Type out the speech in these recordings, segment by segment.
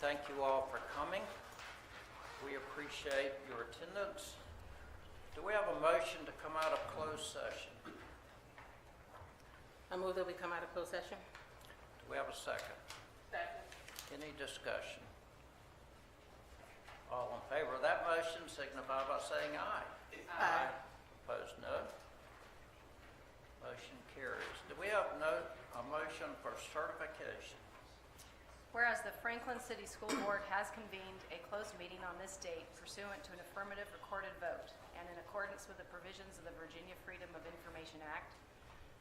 thank you all for coming. We appreciate your attendance. Do we have a motion to come out of closed session? I move that we come out of closed session. Do we have a second? Second. Any discussion? All in favor of that motion signify by saying aye. Aye. Opposed, no. Motion carries. Do we have a motion for certification? Whereas the Franklin City School Board has convened a closed meeting on this date pursuant to an affirmative recorded vote and in accordance with the provisions of the Virginia Freedom of Information Act,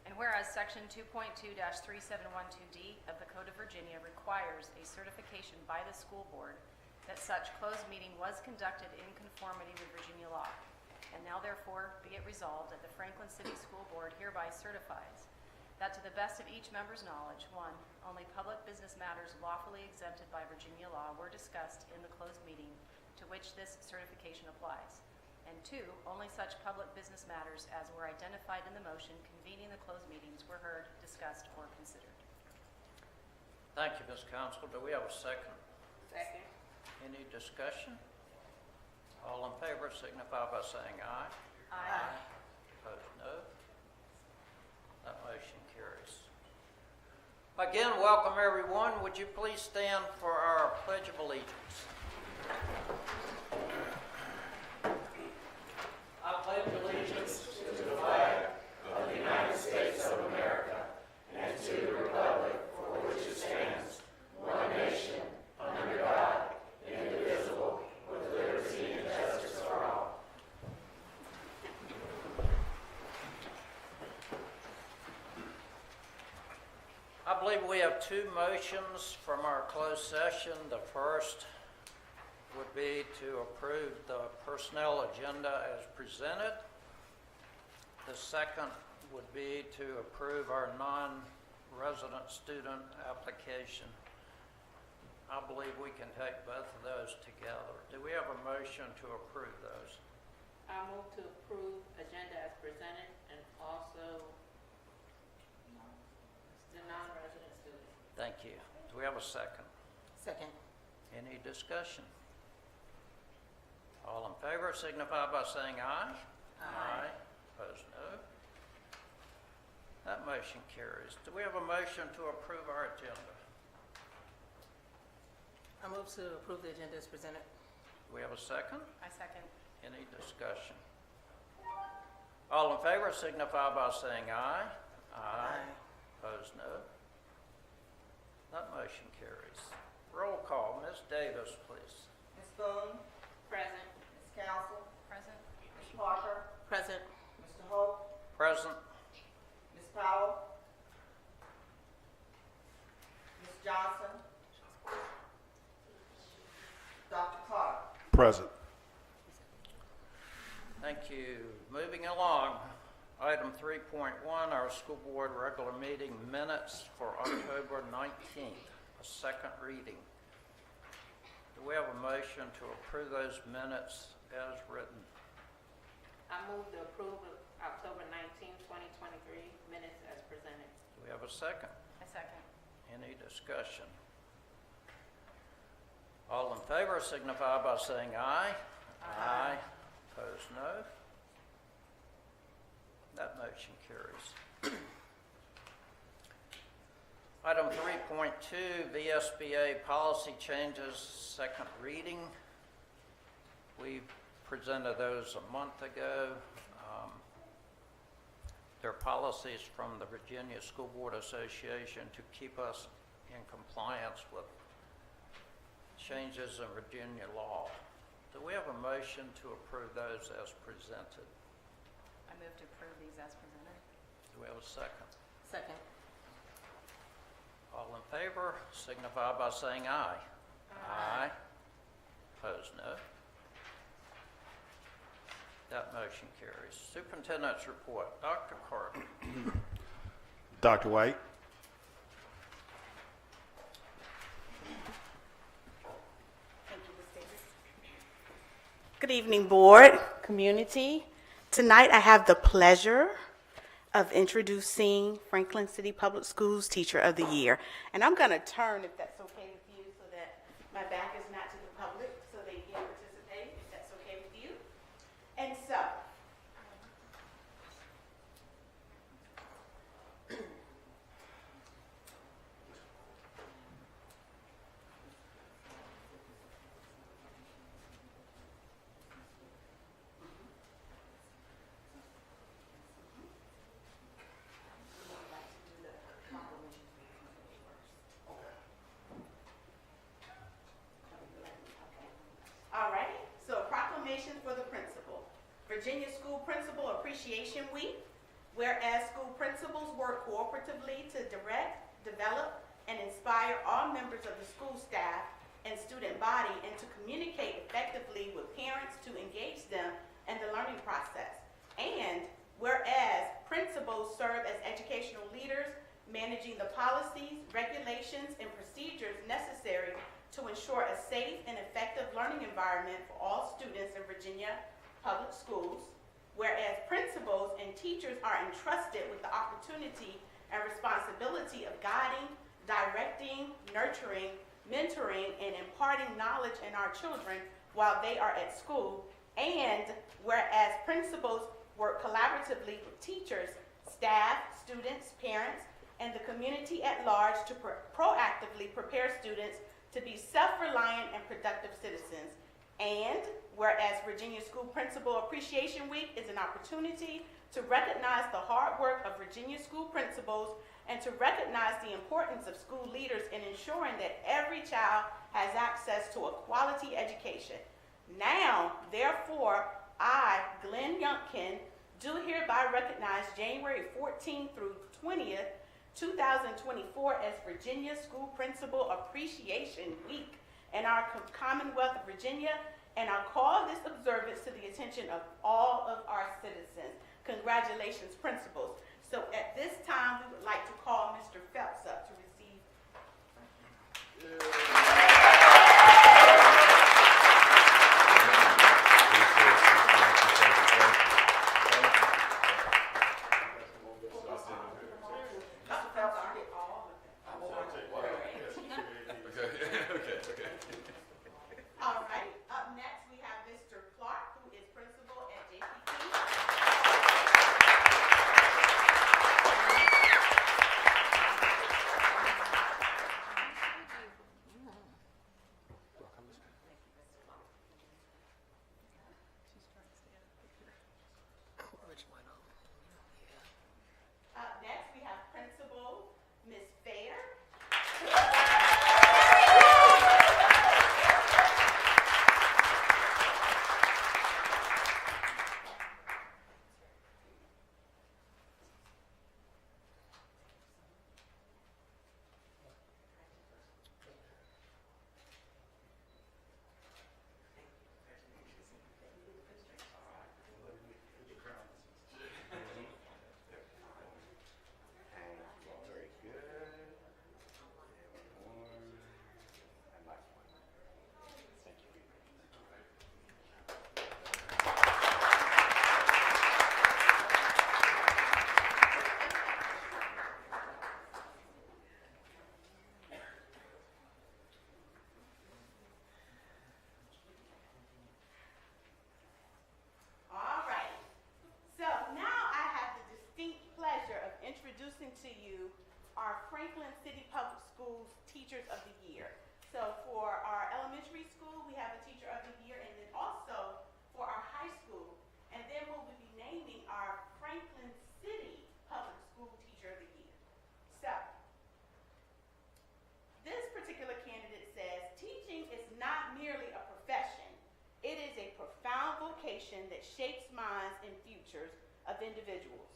and whereas Section 2.2-3712D of the Code of Virginia requires a certification by the school board that such closed meeting was conducted in conformity with Virginia law, and now therefore be it resolved that the Franklin City School Board hereby certifies that to the best of each member's knowledge, 1, only public business matters lawfully exempted by Virginia law were discussed in the closed meeting to which this certification applies, and 2, only such public business matters as were identified in the motion convening the closed meetings were heard, discussed, or considered. Thank you, Ms. Council. Do we have a second? Second. Any discussion? All in favor signify by saying aye. Aye. Opposed, no. That motion carries. Again, welcome everyone. Would you please stand for our Pledge of Allegiance? I pledge allegiance to the flag of the United States of America and to the republic for which it stands, one nation, under God, indivisible, with liberty and justice for all. I believe we have two motions from our closed session. The first would be to approve the personnel agenda as presented. The second would be to approve our non-resident student application. I believe we can take both of those together. Do we have a motion to approve those? I move to approve agenda as presented and also the non-resident students. Thank you. Do we have a second? Second. Any discussion? All in favor signify by saying aye. Aye. Opposed, no. That motion carries. Do we have a motion to approve our agenda? I move to approve the agenda as presented. Do we have a second? I second. Any discussion? All in favor signify by saying aye. Opposed, no. That motion carries. Roll call. Ms. Davis, please. Ms. Boone, Present. Ms. Council, Present. Ms. Parker, Present. Mr. Hope, Present. Ms. Powell, Ms. Johnson, Dr. Clark. Present. Thank you. Moving along, item 3.1, our school board regular meeting minutes for October 19th, a second reading. Do we have a motion to approve those minutes as written? I move to approve of October 19, 2023 minutes as presented. Do we have a second? I second. Any discussion? All in favor signify by saying aye. Aye. Opposed, no. That motion carries. Item 3.2, VSBA policy changes, second reading. We presented those a month ago. They're policies from the Virginia School Board Association to keep us in compliance with changes in Virginia law. Do we have a motion to approve those as presented? I move to approve these as presented. Do we have a second? Second. All in favor signify by saying aye. Aye. Opposed, no. That motion carries. Superintendent's report. Dr. Carter. Dr. White. Thank you, Ms. Davis. Good evening, board, community. Tonight I have the pleasure of introducing Franklin City Public Schools Teacher of the Year. And I'm going to turn, if that's okay with you, so that my back is not to the public, so they can participate, if that's okay with you. And so, all righty, so proclamation for the principal. Virginia School Principal Appreciation Week. Whereas school principals work cooperatively to direct, develop, and inspire all members of the school staff and student body and to communicate effectively with parents to engage them in the learning process. And whereas principals serve as educational leaders, managing the policies, regulations, and procedures necessary to ensure a safe and effective learning environment for all students in Virginia public schools. Whereas principals and teachers are entrusted with the opportunity and responsibility of guiding, directing, nurturing, mentoring, and imparting knowledge in our children while they are at school. And whereas principals work collaboratively with teachers, staff, students, parents, and the community at large to proactively prepare students to be self-reliant and productive citizens. And whereas Virginia School Principal Appreciation Week is an opportunity to recognize the hard work of Virginia school principals and to recognize the importance of school leaders in ensuring that every child has access to a quality education. Now, therefore, I, Glenn Youngkin, do hereby recognize January 14th through 20th, 2024 as Virginia School Principal Appreciation Week in our Commonwealth of Virginia, and I call this observance to the attention of all of our citizens. Congratulations, principals. So at this time, we would like to call Mr. Phelps up to receive. Mr. Phelps, you get all of them. All right, up next, we have Mr. Clark, who is principal at JPT. Up next, we have Principal Ms. Fair. Very good. And nice one. Thank you. All right. So now I have the distinct pleasure of introducing to you our Franklin City Public Schools Teachers of the Year. So for our elementary school, we have a Teacher of the Year, and then also for our high school. And then we will be naming our Franklin City Public School Teacher of the Year. So this particular candidate says, teaching is not merely a profession. It is a profound vocation that shapes minds and futures of individuals.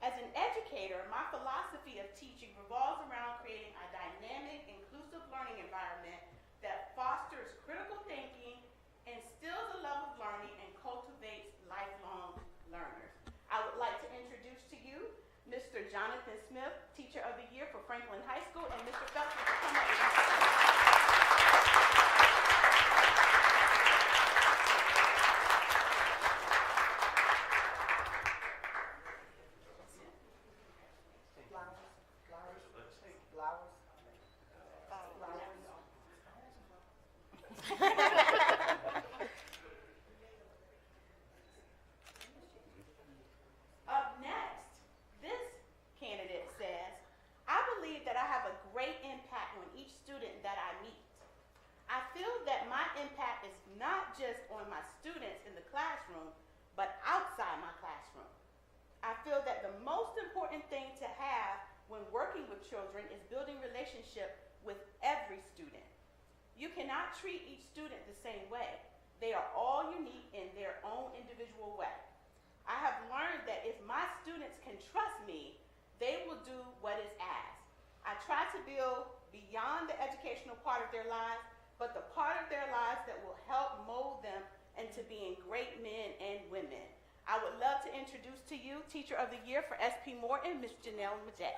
As an educator, my philosophy of teaching revolves around creating a dynamic, inclusive learning environment that fosters critical thinking, instills a love of learning, and cultivates lifelong learners. I would like to introduce to you Mr. Jonathan Smith, Teacher of the Year for Franklin High School, and Mr. Phelps will come up with impact is not just on my students in the classroom, but outside my classroom. I feel that the most important thing to have when working with children is building relationship with every student. You cannot treat each student the same way. They are all unique in their own individual way. I have learned that if my students can trust me, they will do what is asked. I try to build beyond the educational part of their lives, but the part of their lives that will help mold them into being great men and women. I would love to introduce to you Teacher of the Year for SP Morton, Ms. Janelle Majette.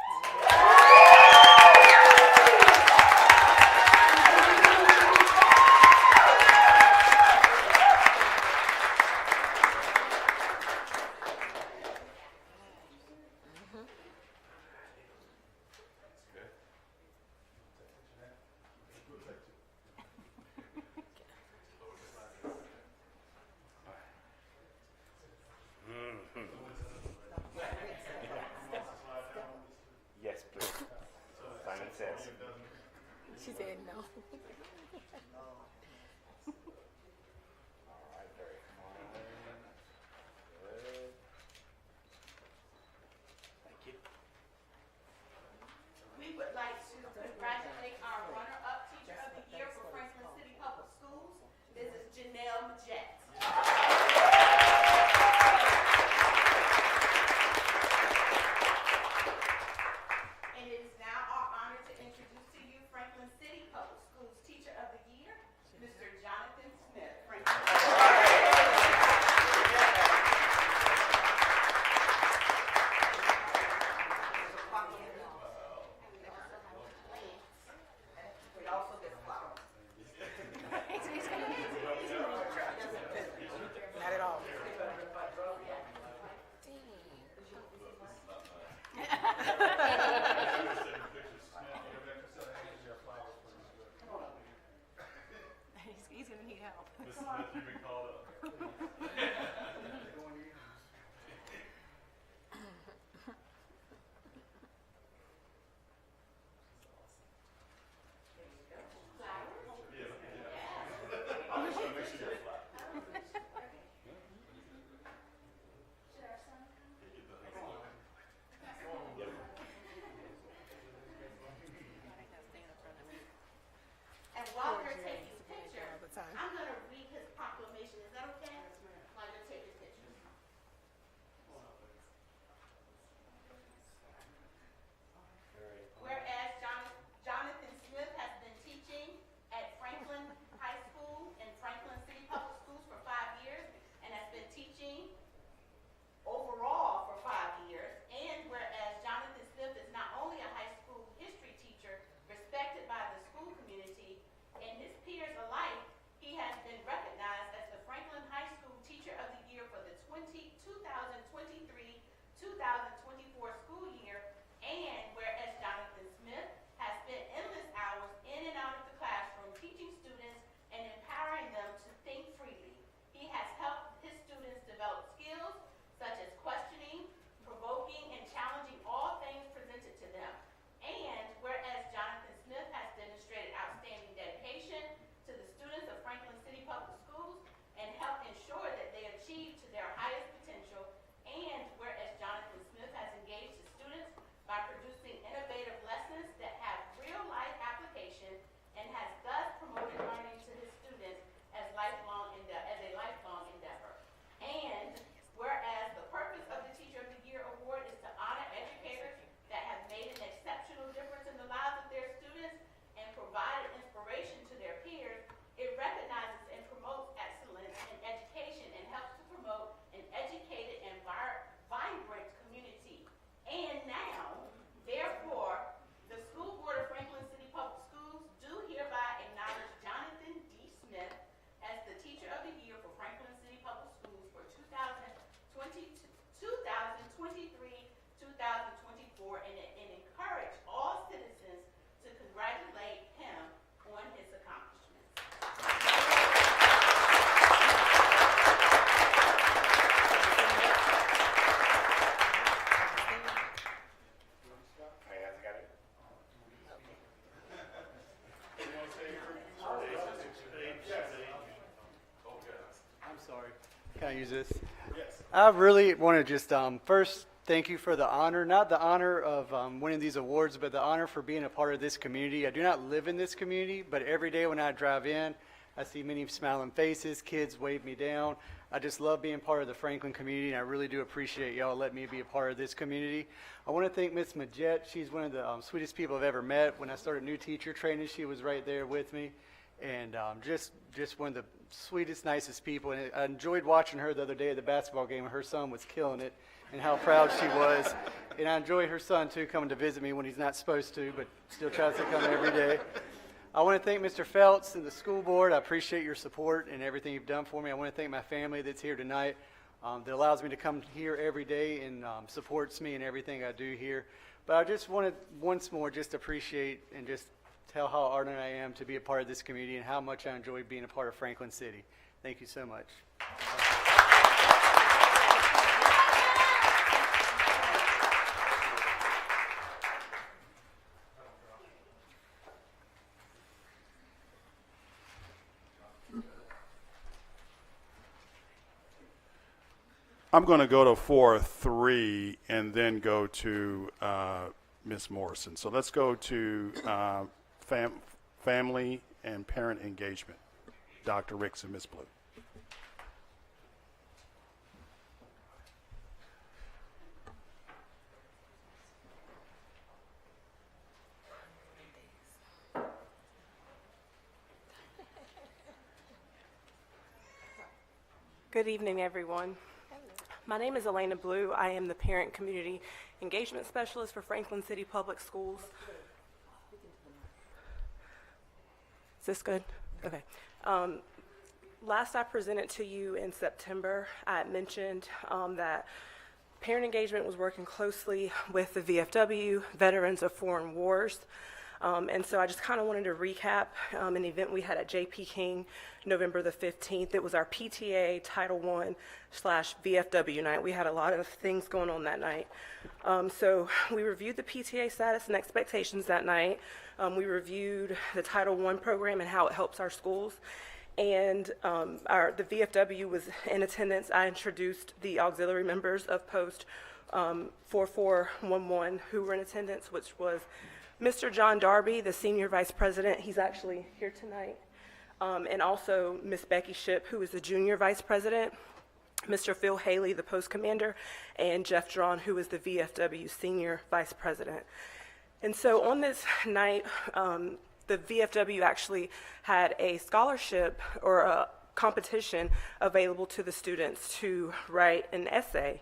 Yes, please. Simon says. She said no. All right, very fine. Good. Thank you. We would like to congratulate our runner-up Teacher of the Year for Franklin City Public Schools. This is Janelle Majette. And it is now our honor to introduce to you Franklin City Public Schools Teacher of the Year, Mr. Jonathan Smith. We also get flowers. Not at all. He's gonna need help. Ms. Smith, you've been called up. And while you're taking pictures, All the time. I'm going to read his proclamation. Is that okay? Can I use this? Yes. I really want to just first thank you for the honor, not the honor of winning these awards, but the honor for being a part of this community. I do not live in this community, but every day when I drive in, I see many smiling faces, kids wave me down. I just love being part of the Franklin community, and I really do appreciate y'all letting me be a part of this community. I want to thank Miss Majette. She's one of the sweetest people I've ever met. When I started new teacher training, she was right there with me, and just one of the sweetest, nicest people. And I enjoyed watching her the other day at the basketball game. Her son was killing it, and how proud she was. And I enjoyed her son, too, coming to visit me when he's not supposed to, but still tries to come every day. I want to thank Mr. Feltz and the school board. I appreciate your support and everything you've done for me. I want to thank my family that's here tonight that allows me to come here every day and supports me in everything I do here. But I just want to once more just appreciate and just tell how honored I am to be a part of this community and how much I enjoy being a part of Franklin City. Thank you so much. I'm going to go to 4-3 and then go to Ms. Morrison. So let's go to family and parent engagement. Dr. Ricks and Ms. Blue. Good evening, everyone. My name is Elena Blue. I am the Parent Community Engagement Specialist for Franklin City Public Schools. Is this good? Okay. Last I presented to you in September, I had mentioned that parent engagement was working closely with the VFW, Veterans of Foreign Wars. And so I just kind of wanted to recap an event we had at J.P. King November the 15th. It was our PTA Title I/VFW night. We had a lot of things going on that night. So we reviewed the PTA status and expectations that night. We reviewed the Title I program and how it helps our schools. And the VFW was in attendance. I introduced the auxiliary members of Post 4411 who were in attendance, which was Mr. John Darby, the Senior Vice President. He's actually here tonight. And also Miss Becky Shipp, who is the Junior Vice President, Mr. Phil Haley, the Post Commander, and Jeff Drawn, who is the VFW Senior Vice President. And so on this night, the VFW actually had a scholarship or a competition available to the students to write an essay.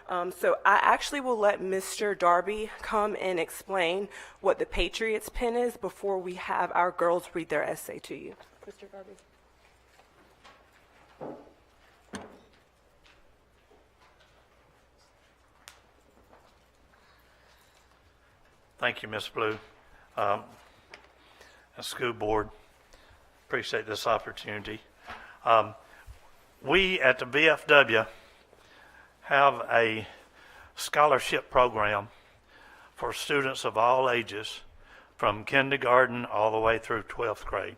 So I actually will let Mr. Darby come and explain what the Patriots pin is before we have our girls read their essay to you. Mr. Darby. Thank you, Ms. Blue. School board, appreciate this opportunity. We at the VFW have a scholarship program for students of all ages from kindergarten all the way through 12th grade.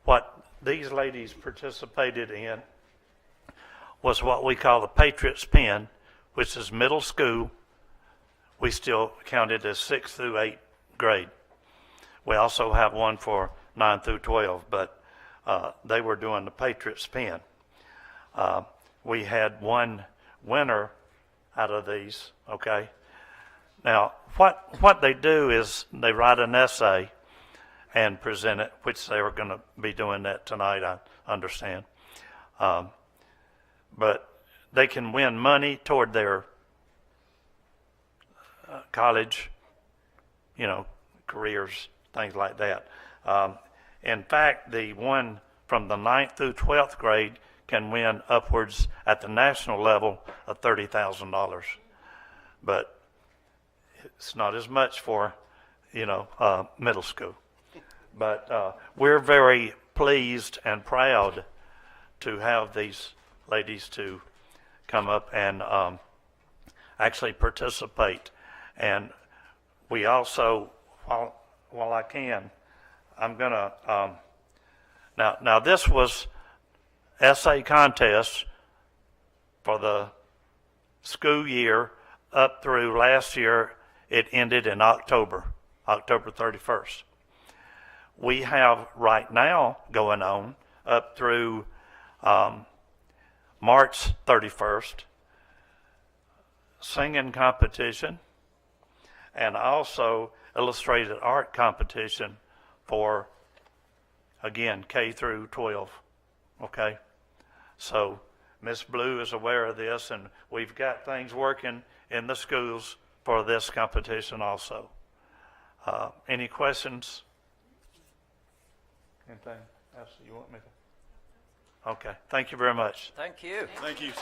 What these ladies participated in was what we call the Patriots Pin, which is middle school. We still count it as 6th through 8th grade. We also have one for 9 through 12, but they were doing the Patriots Pin. We had one winner out of these, okay? Now, what they do is they write an essay and present it, which they were going to be doing that tonight, I understand. But they can win money toward their college, careers, things like that. In fact, the one from the 9th through 12th grade can win upwards at the national level of $30,000. But it's not as much for, middle school. But we're very pleased and proud to have these ladies to come up and actually participate. And we also, while I can, I'm gonna, now this was essay contest for the school year up through last year. It ended in October 31st. We have right now going on up through March 31st, singing competition, and also illustrated art competition for, again, K through 12, okay? So Miss Blue is aware of this, and we've got things working in the schools for this competition also. Any questions? Anything else you want me to? Okay, thank you very much. Thank you. Thank you.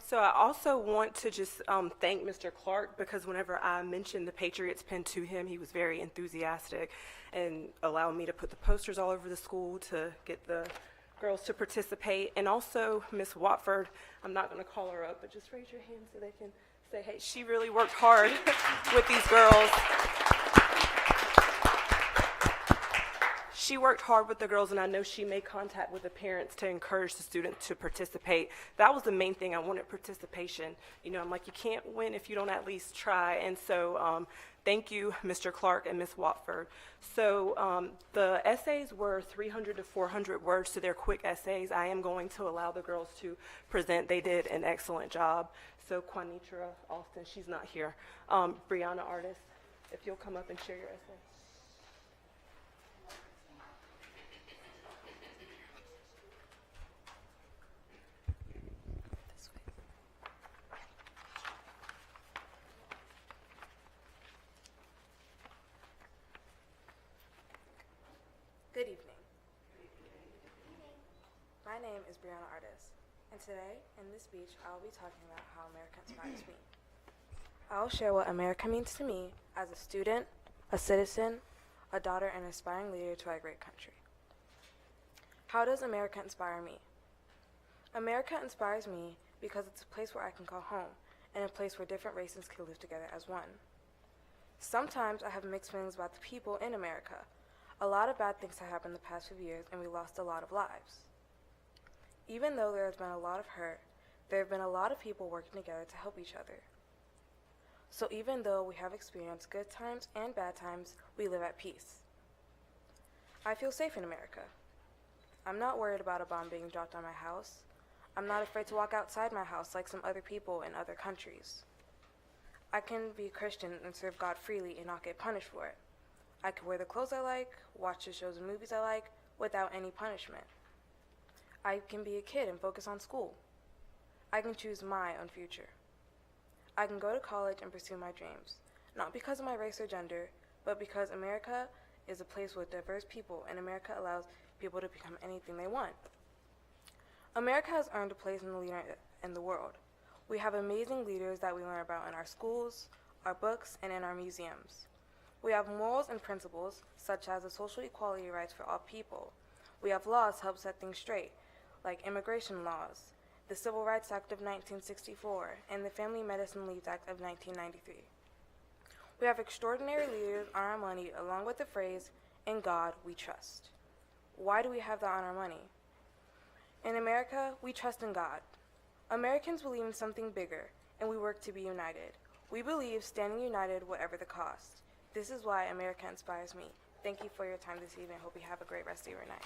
So I also want to just thank Mr. Clark, because whenever I mentioned the Patriots pin to him, he was very enthusiastic and allowed me to put the posters all over the school to get the girls to participate. And also Miss Watford, I'm not going to call her up, but just raise your hand so they can say, hey, she really worked hard with these girls. She worked hard with the girls, and I know she made contact with the parents to encourage the students to participate. That was the main thing. I wanted participation. You know, I'm like, you can't win if you don't at least try. And so thank you, Mr. Clark and Ms. Watford. So the essays were 300 to 400 words, so they're quick essays. I am going to allow the girls to present. They did an excellent job. So Quanitra Austin, she's not here. Brianna Artis, if you'll come up and share your essay. Good evening. My name is Brianna Artis, and today, in this speech, I will be talking about how America inspires me. I will share what America means to me as a student, a citizen, a daughter, and aspiring leader to our great country. How does America inspire me? America inspires me because it's a place where I can call home, and a place where different races can live together as one. Sometimes I have mixed feelings about the people in America. A lot of bad things have happened the past few years, and we lost a lot of lives. Even though there has been a lot of hurt, there have been a lot of people working together to help each other. So even though we have experienced good times and bad times, we live at peace. I feel safe in America. I'm not worried about a bomb being dropped on my house. I'm not afraid to walk outside my house like some other people in other countries. I can be a Christian and serve God freely and not get punished for it. I can wear the clothes I like, watch the shows and movies I like, without any punishment. I can be a kid and focus on school. I can choose my own future. I can go to college and pursue my dreams, not because of my race or gender, but because America is a place with diverse people, and America allows people to become anything they want. America has earned a place in the leader in the world. We have amazing leaders that we learn about in our schools, our books, and in our museums. We have morals and principles, such as the social equality rights for all people. We have laws to help set things straight, like immigration laws, the Civil Rights Act of 1964, and the Family Medicine Leave Act of 1993. We have extraordinary leaders on our money, along with the phrase, "In God we trust." Why do we have that on our money? In America, we trust in God. Americans believe in something bigger, and we work to be united. We believe standing united whatever the cost. This is why America inspires me. Thank you for your time this evening. Hope you have a great rest of your night.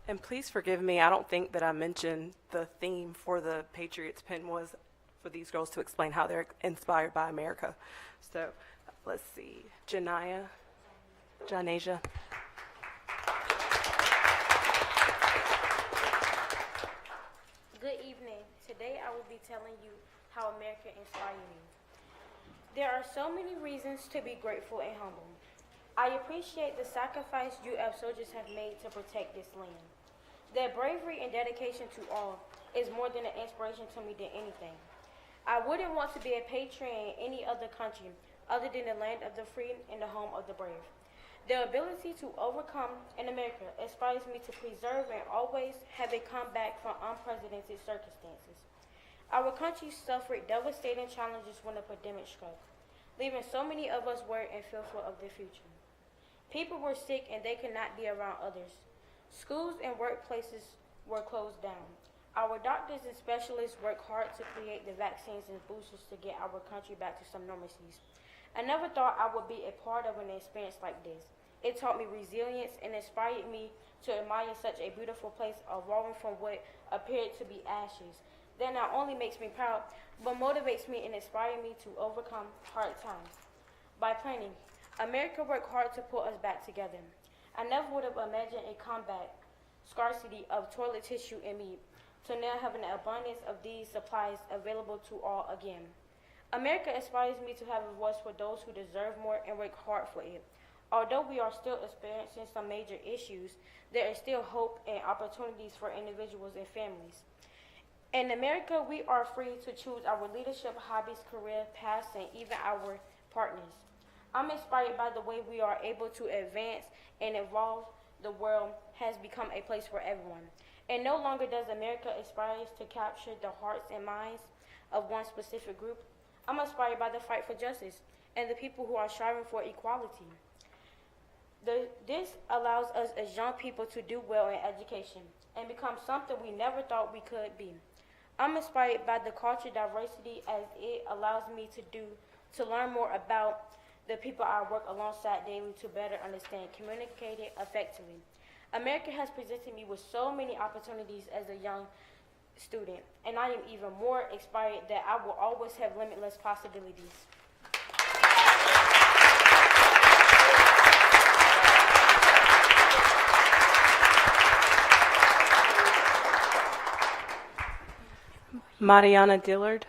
And please forgive me, I don't think that I mentioned the theme for the Patriots pin was for these girls to explain how they're inspired by America. So let's see, Janasia. Good evening. Today I will be telling you how America inspired me. There are so many reasons to be grateful and humble. I appreciate the sacrifice U.S. soldiers have made to protect this land. Their bravery and dedication to all is more than an inspiration to me than anything. I wouldn't want to be a patriot in any other country other than the land of the free and the home of the brave. The ability to overcome in America inspires me to preserve and always have a comeback from unprecedented circumstances. Our country suffered devastating challenges when the pandemic struck, leaving so many of us worried and fearful of the future. People were sick and they could not be around others. Schools and workplaces were closed down. Our doctors and specialists worked hard to create the vaccines and boosters to get our country back to some normalcies. I never thought I would be a part of an experience like this. It taught me resilience and inspired me to admire such a beautiful place evolving from what appeared to be ashes. That not only makes me proud, but motivates me and inspires me to overcome hard times. By planning, America worked hard to put us back together. I never would have imagined a combat scarcity of toilet tissue and meat, to now having an abundance of these supplies available to all again. America inspires me to have a voice for those who deserve more and work hard for it. Although we are still experiencing some major issues, there is still hope and opportunities for individuals and families. In America, we are free to choose our leadership, hobbies, career paths, and even our partners. I'm inspired by the way we are able to advance and evolve. The world has become a place for everyone. And no longer does America aspire to capture the hearts and minds of one specific group. I'm inspired by the fight for justice and the people who are striving for equality. This allows us as young people to do well in education and become something we never thought we could be. I'm inspired by the cultural diversity as it allows me to learn more about the people I work alongside daily to better understand, communicate effectively. America has presented me with so many opportunities as a young student, and I am even more inspired that I will always have limitless possibilities. Mariana Dillard.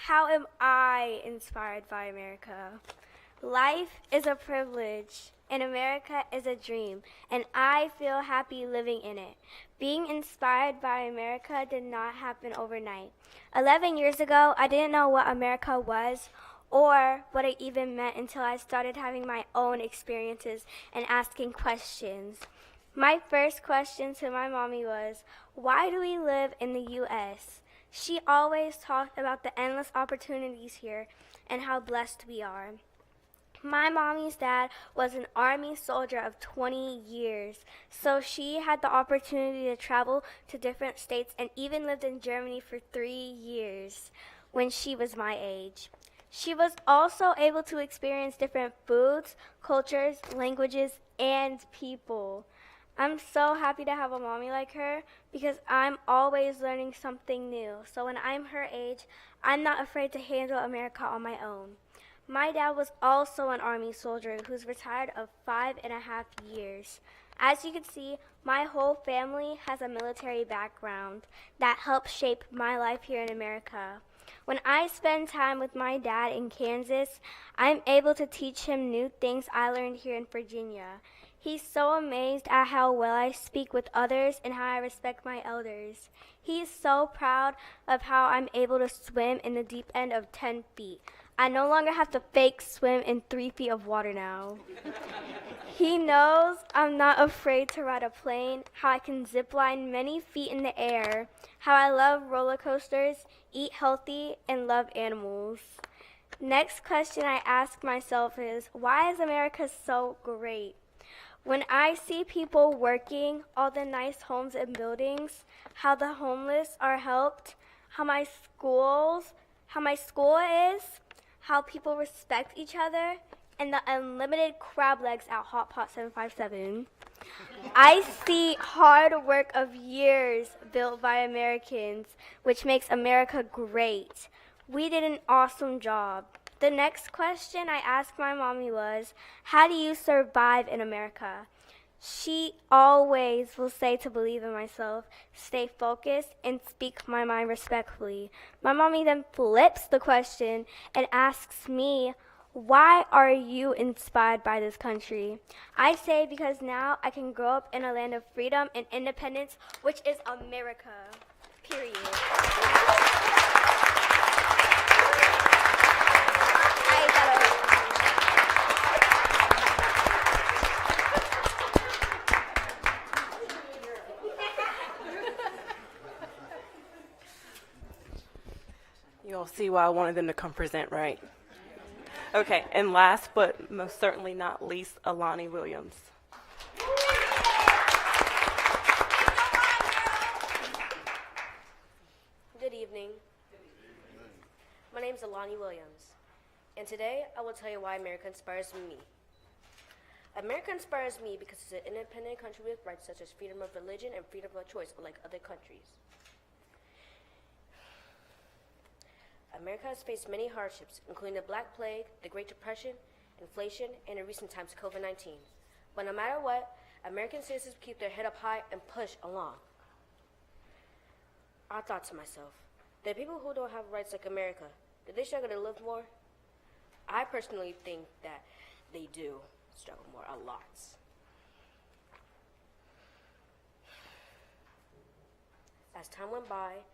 How am I inspired by America? Life is a privilege, and America is a dream, and I feel happy living in it. Being inspired by America did not happen overnight. 11 years ago, I didn't know what America was or what it even meant until I started having my own experiences and asking questions. My first question to my mommy was, why do we live in the U.S.? She always talked about the endless opportunities here and how blessed we are. My mommy's dad was an Army soldier of 20 years, so she had the opportunity to travel to different states and even lived in Germany for 3 years when she was my age. She was also able to experience different foods, cultures, languages, and people. I'm so happy to have a mommy like her because I'm always learning something new. So when I'm her age, I'm not afraid to handle America on my own. My dad was also an Army soldier who's retired of 5.5 years. As you can see, my whole family has a military background that helped shape my life here in America. When I spend time with my dad in Kansas, I'm able to teach him new things I learned here in Virginia. He's so amazed at how well I speak with others and how I respect my elders. He's so proud of how I'm able to swim in the deep end of 10 feet. I no longer have to fake swim in 3 feet of water now. He knows I'm not afraid to ride a plane, how I can zip line many feet in the air, how I love roller coasters, eat healthy, and love animals. Next question I ask myself is, why is America so great? When I see people working, all the nice homes and buildings, how the homeless are helped, how my school is, how people respect each other, and the unlimited crab legs at Hot Pot 757. I see hard work of years built by Americans, which makes America great. We did an awesome job. The next question I asked my mommy was, how do you survive in America? She always will say to believe in myself, stay focused, and speak my mind respectfully. My mommy then flips the question and asks me, Why are you inspired by this country? I say because now I can grow up in a land of freedom and independence, which is America. Period. You all see why I wanted them to come present, right? Okay, and last but most certainly not least, Alani Williams. Good evening. My name is Alani Williams, and today I will tell you why America inspires me. America inspires me because it's an independent country with rights such as freedom of religion and freedom of choice, unlike other countries. America has faced many hardships, including the Black Plague, the Great Depression, inflation, and in recent times, COVID-19. But no matter what, American citizens keep their head up high and push along. I thought to myself, the people who don't have rights like America, do they struggle to live more? I personally think that they do struggle more, a lot. As time went by,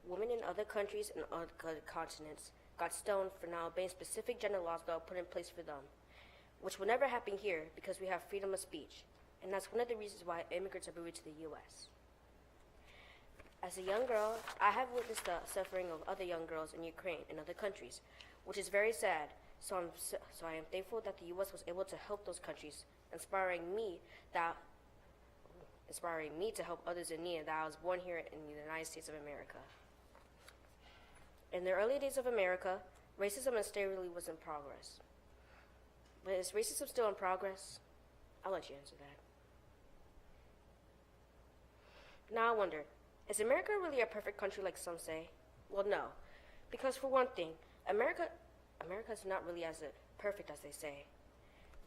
women in other countries and other continents got stoned for not obeying specific gender laws that were put in place for them, which will never happen here because we have freedom of speech, and that's one of the reasons why immigrants are moving to the U.S. As a young girl, I have witnessed the suffering of other young girls in Ukraine and other countries, which is very sad, so I am thankful that the U.S. was able to help those countries, inspiring me to help others in need, and that I was born here in the United States of America. In the early days of America, racism and slavery was in progress. But is racism still in progress? I'll let you answer that. Now I wonder, is America really a perfect country like some say? Well, no. Because for one thing, America's not really as perfect as they say.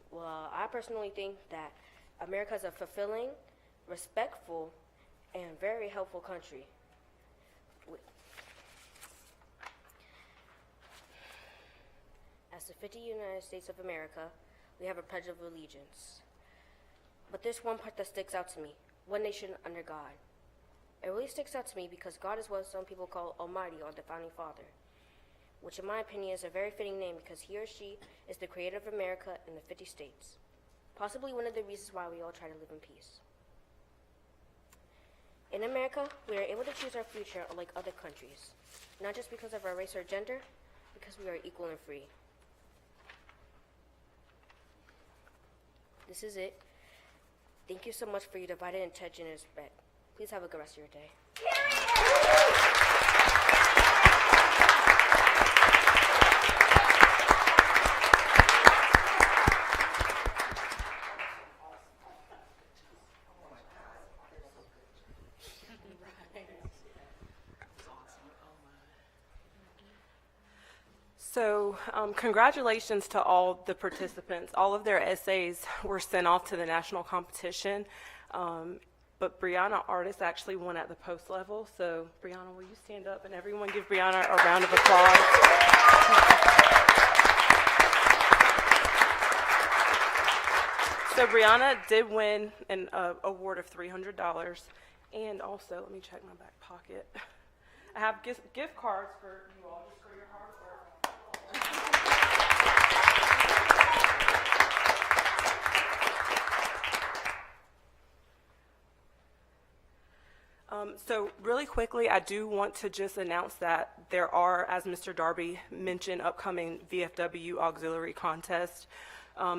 Well, I personally think that America is a fulfilling, respectful, and very helpful country. As the 50 United States of America, we have a Pledge of Allegiance. But there's one part that sticks out to me, one nation under God. It really sticks out to me because God is what some people call Almighty or the Founding Father, which in my opinion is a very fitting name because he or she is the creator of America and the 50 states, possibly one of the reasons why we all try to live in peace. In America, we are able to choose our future unlike other countries, not just because of our race or gender, because we are equal and free. This is it. Thank you so much for your divided attention and respect. Please have a good rest of your day. So congratulations to all the participants. All of their essays were sent off to the national competition, but Brianna Artis actually won at the post level. So Brianna, will you stand up and everyone give Brianna a round of applause? So Brianna did win an award of $300, and also, let me check my back pocket. I have gift cards for you all just for your hard work. So really quickly, I do want to just announce that there are, as Mr. Darby mentioned, upcoming VFW auxiliary contest.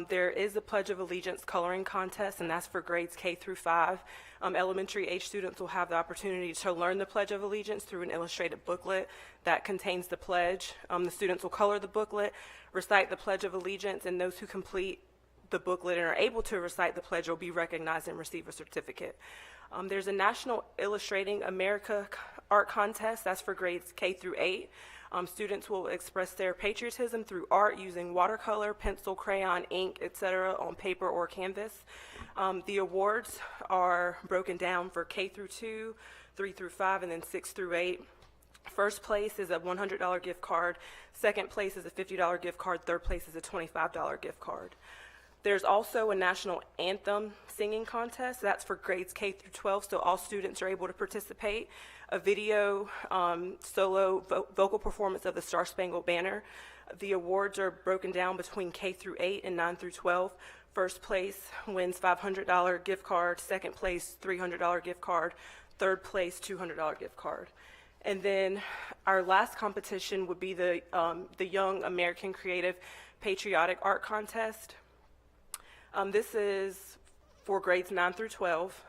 There is a Pledge of Allegiance coloring contest, and that's for grades K through 5. Elementary age students will have the opportunity to learn the Pledge of Allegiance through an illustrated booklet that contains the pledge. The students will color the booklet, recite the Pledge of Allegiance, and those who complete the booklet and are able to recite the pledge will be recognized and receive a certificate. There's a National Illustrating America art contest. That's for grades K through 8. Students will express their patriotism through art using watercolor, pencil, crayon, ink, etc. on paper or canvas. The awards are broken down for K through 2, 3 through 5, and then 6 through 8. First place is a $100 gift card. Second place is a $50 gift card. Third place is a $25 gift card. There's also a national anthem singing contest. That's for grades K through 12, so all students are able to participate. A video solo vocal performance of the Star Spangled Banner. The awards are broken down between K through 8 and 9 through 12. First place wins $500 gift card. Second place, $300 gift card. Third place, $200 gift card. And then our last competition would be the Young American Creative Patriotic Art Contest. This is for grades 9 through 12,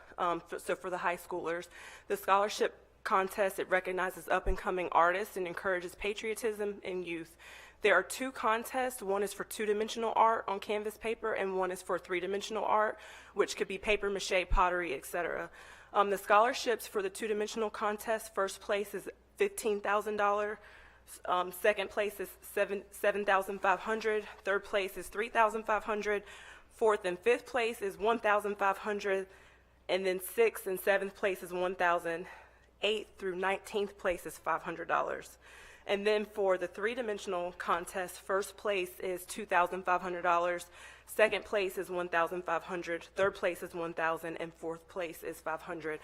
so for the high schoolers. The scholarship contest, it recognizes up-and-coming artists and encourages patriotism in youth. There are 2 contests. One is for 2-dimensional art on canvas paper, and one is for 3-dimensional art, which could be paper mache, pottery, etc. The scholarships for the 2-dimensional contest, first place is $15,000. Second place is $7,500. Third place is $3,500. Fourth and fifth place is $1,500. And then sixth and seventh place is $1,000. Eighth through 19th place is $500. And then for the 3-dimensional contest, first place is $2,500. Second place is $1,500. Third place is $1,000, and fourth place is $500.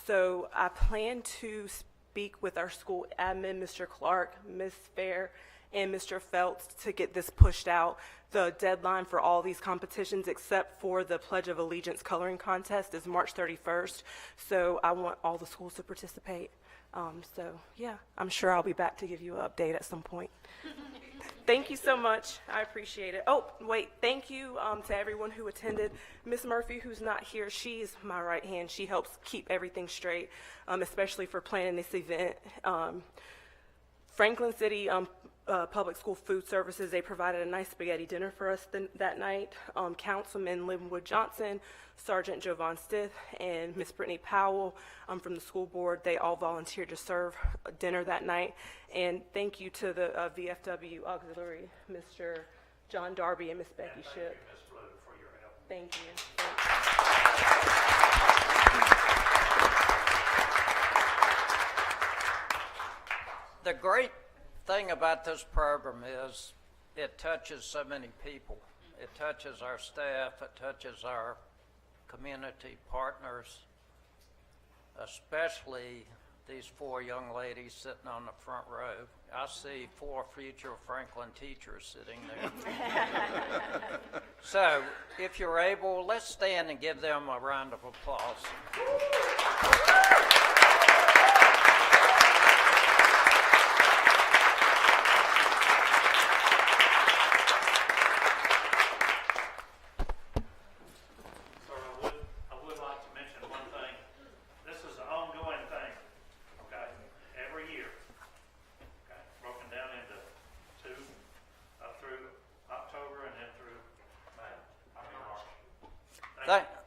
So I plan to speak with our school admin, Mr. Clark, Ms. Fair, and Mr. Feltz to get this pushed out. The deadline for all these competitions, except for the Pledge of Allegiance coloring contest, is March 31st. So I want all the schools to participate. So yeah, I'm sure I'll be back to give you an update at some point. Thank you so much. I appreciate it. Oh, wait, thank you to everyone who attended. Miss Murphy, who's not here, she's my right hand. She helps keep everything straight, especially for planning this event. Franklin City Public School Food Services, they provided a nice spaghetti dinner for us that night. Councilman Linwood Johnson, Sergeant Jovan Stith, and Miss Brittany Powell from the school board, they all volunteered to serve dinner that night. And thank you to the VFW Auxiliary, Mr. John Darby and Miss Becky Ship. Thank you. The great thing about this program is it touches so many people. It touches our staff, it touches our community partners, especially these 4 young ladies sitting on the front row. I see 4 future Franklin teachers sitting there. So if you're able, let's stand and give them a round of applause.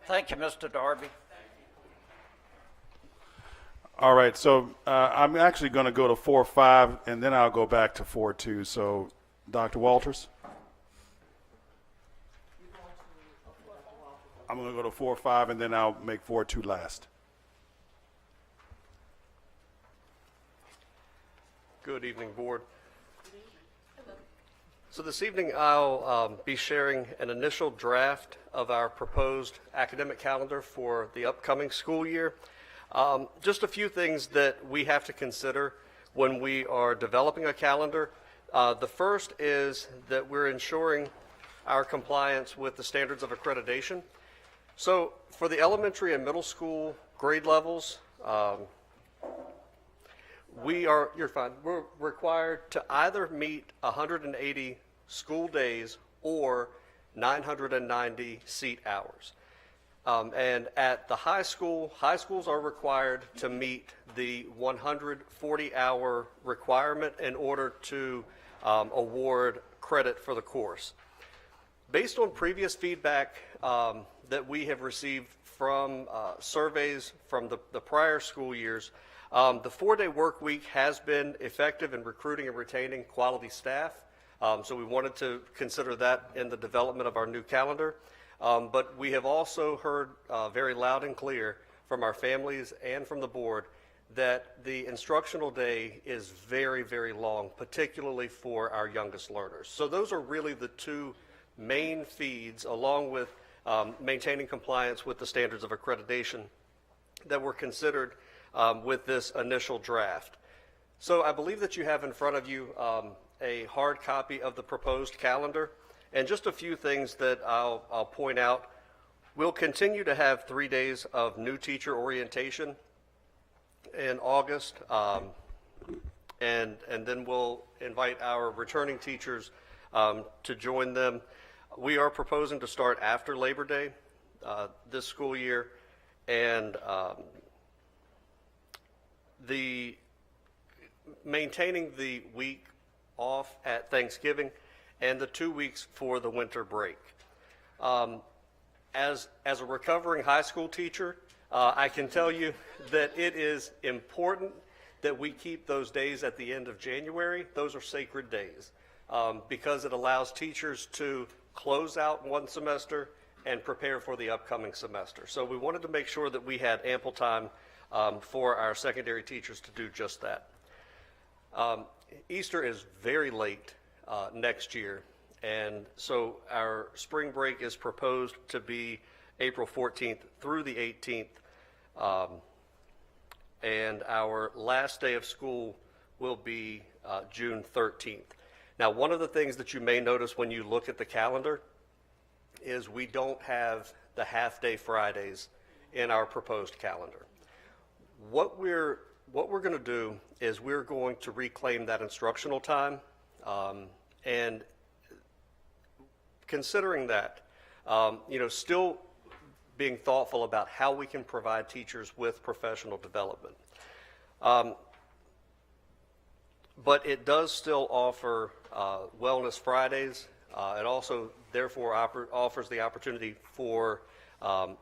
Thank you, Mr. Darby. All right, so I'm actually going to go to 4-5, and then I'll go back to 4-2. So, Dr. Walters? I'm going to go to 4-5, and then I'll make 4-2 last. Good evening, Board. So this evening I'll be sharing an initial draft of our proposed academic calendar for the upcoming school year. Just a few things that we have to consider when we are developing a calendar. The first is that we're ensuring our compliance with the standards of accreditation. So for the elementary and middle school grade levels, we're required to either meet 180 school days or 990 seat hours. And at the high schools are required to meet the 140-hour requirement in order to award credit for the course. Based on previous feedback that we have received from surveys from the prior school years, the 4-day work week has been effective in recruiting and retaining quality staff. So we wanted to consider that in the development of our new calendar. But we have also heard very loud and clear from our families and from the board that the instructional day is very, very long, particularly for our youngest learners. So those are really the two main feeds, along with maintaining compliance with the standards of accreditation, that were considered with this initial draft. So I believe that you have in front of you a hard copy of the proposed calendar, and just a few things that I'll point out. We'll continue to have 3 days of new teacher orientation in August, and then we'll invite our returning teachers to join them. We are proposing to start after Labor Day this school year, and maintaining the week off at Thanksgiving and the 2 weeks for the winter break. As a recovering high school teacher, I can tell you that it is important that we keep those days at the end of January. Those are sacred days because it allows teachers to close out one semester and prepare for the upcoming semester. So we wanted to make sure that we had ample time for our secondary teachers to do just that. Easter is very late next year, and so our spring break is proposed to be April 14th through the 18th, and our last day of school will be June 13th. Now, one of the things that you may notice when you look at the calendar is we don't have the half-day Fridays in our proposed calendar. What we're going to do is we're going to reclaim that instructional time, and considering that, still being thoughtful about how we can provide teachers with professional development. But it does still offer Wellness Fridays. It also, therefore, offers the opportunity for